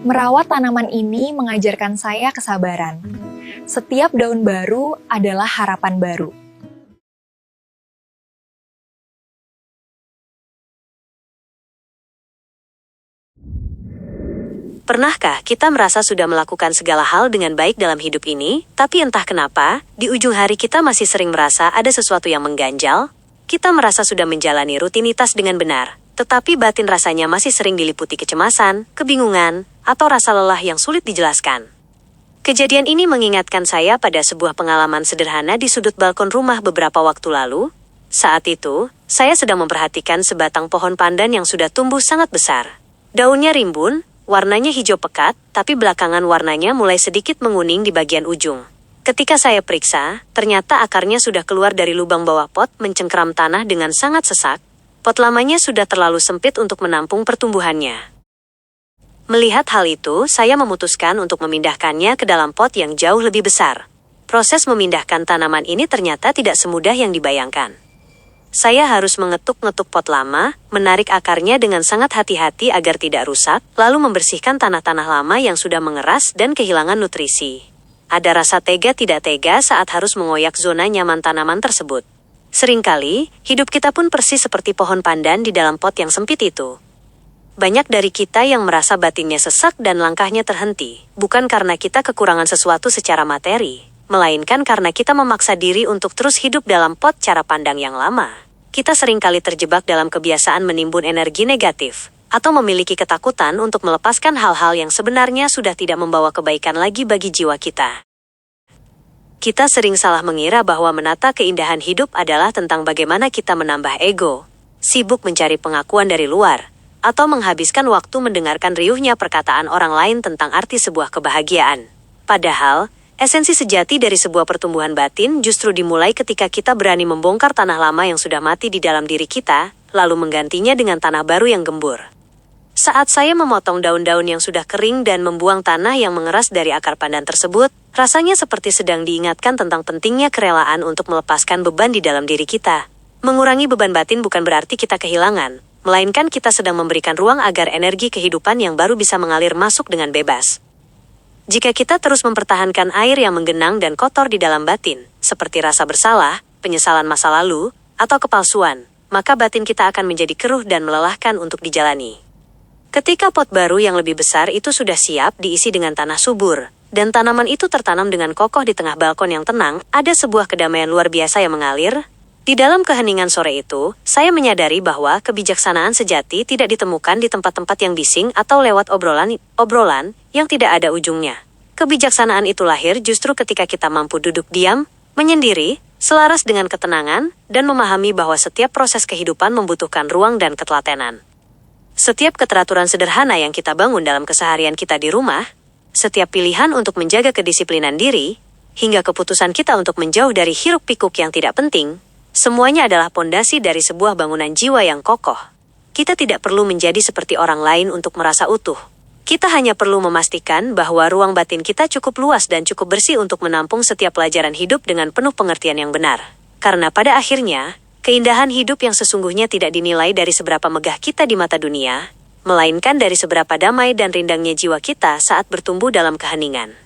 Merawat tanaman ini mengajarkan saya kesabaran. Setiap daun baru adalah harapan baru. Pernahkah kita merasa sudah melakukan segala hal dengan baik dalam hidup ini, tapi entah kenapa, di ujung hari kita masih sering merasa ada sesuatu yang mengganjal? Kita merasa sudah menjalani rutinitas dengan benar, tetapi batin rasanya masih sering diliputi kecemasan, kebingungan, atau rasa lelah yang sulit dijelaskan. Kejadian ini mengingatkan saya pada sebuah pengalaman sederhana di sudut balkon rumah beberapa waktu lalu. Saat itu, saya sedang memperhatikan sebatang pohon pandan yang sudah tumbuh sangat besar. Daunnya rimbun, warnanya hijau pekat, tapi belakangan warnanya mulai sedikit menguning di bagian ujung. Ketika saya periksa, ternyata akarnya sudah keluar dari lubang bawah pot mencengkeram tanah dengan sangat sesak. Pot lamanya sudah terlalu sempit untuk menampung pertumbuhannya. Melihat hal itu, saya memutuskan untuk memindahkannya ke dalam pot yang jauh lebih besar. Proses memindahkan tanaman ini ternyata tidak semudah yang dibayangkan. Saya harus mengetuk-ngetuk pot lama, menarik akarnya dengan sangat hati-hati agar tidak rusak, lalu membersihkan tanah-tanah lama yang sudah mengeras dan kehilangan nutrisi. Ada rasa tega tidak tega saat harus mengoyak zona nyaman tanaman tersebut. Seringkali, hidup kita pun persis seperti pohon pandan di dalam pot yang sempit itu. Banyak dari kita yang merasa batinnya sesak dan langkahnya terhenti, bukan karena kita kekurangan sesuatu secara materi, melainkan karena kita memaksa diri untuk terus hidup dalam pot cara pandang yang lama. Kita seringkali terjebak dalam kebiasaan menimbun energi negatif, atau memiliki ketakutan untuk melepaskan hal-hal yang sebenarnya sudah tidak membawa kebaikan lagi bagi jiwa kita. Kita sering salah mengira bahwa menata keindahan hidup adalah tentang bagaimana kita menambah ego, sibuk mencari pengakuan dari luar, atau menghabiskan waktu mendengarkan riuhnya perkataan orang lain tentang arti sebuah kebahagiaan. Padahal, esensi sejati dari sebuah pertumbuhan batin justru dimulai ketika kita berani membongkar tanah lama yang sudah mati di dalam diri kita, lalu menggantinya dengan tanah baru yang gembur. Saat saya memotong daun-daun yang sudah kering dan membuang tanah yang mengeras dari akar pandan tersebut, rasanya seperti sedang diingatkan tentang pentingnya kerelaan untuk melepaskan beban di dalam diri kita. Mengurangi beban batin bukan berarti kita kehilangan, melainkan kita sedang memberikan ruang agar energi kehidupan yang baru bisa mengalir masuk dengan bebas. Jika kita terus mempertahankan air yang menggenang dan kotor di dalam batin, seperti rasa bersalah, penyesalan masa lalu, atau kepalsuan, maka batin kita akan menjadi keruh dan melelahkan untuk dijalani. Ketika pot baru yang lebih besar itu sudah siap diisi dengan tanah subur, dan tanaman itu tertanam dengan kokoh di tengah balkon yang tenang, ada sebuah kedamaian luar biasa yang mengalir. Di dalam keheningan sore itu, saya menyadari bahwa kebijaksanaan sejati tidak ditemukan di tempat-tempat yang bising atau lewat obrolan yang tidak ada ujungnya. Kebijaksanaan itu lahir justru ketika kita mampu duduk diam, menyendiri, selaras dengan ketenangan, dan memahami bahwa setiap proses kehidupan membutuhkan ruang dan ketelatenan. Setiap keteraturan sederhana yang kita bangun dalam keseharian kita di rumah, setiap pilihan untuk menjaga kedisiplinan diri, hingga keputusan kita untuk menjauh dari hiruk-pikuk yang tidak penting, semuanya adalah pondasi dari sebuah bangunan jiwa yang kokoh. Kita tidak perlu menjadi seperti orang lain untuk merasa utuh. Kita hanya perlu memastikan bahwa ruang batin kita cukup luas dan cukup bersih untuk menampung setiap pelajaran hidup dengan penuh pengertian yang benar. Karena pada akhirnya, keindahan hidup yang sesungguhnya tidak dinilai dari seberapa megah kita di mata dunia, melainkan dari seberapa damai dan rindangnya jiwa kita saat bertumbuh dalam keheningan.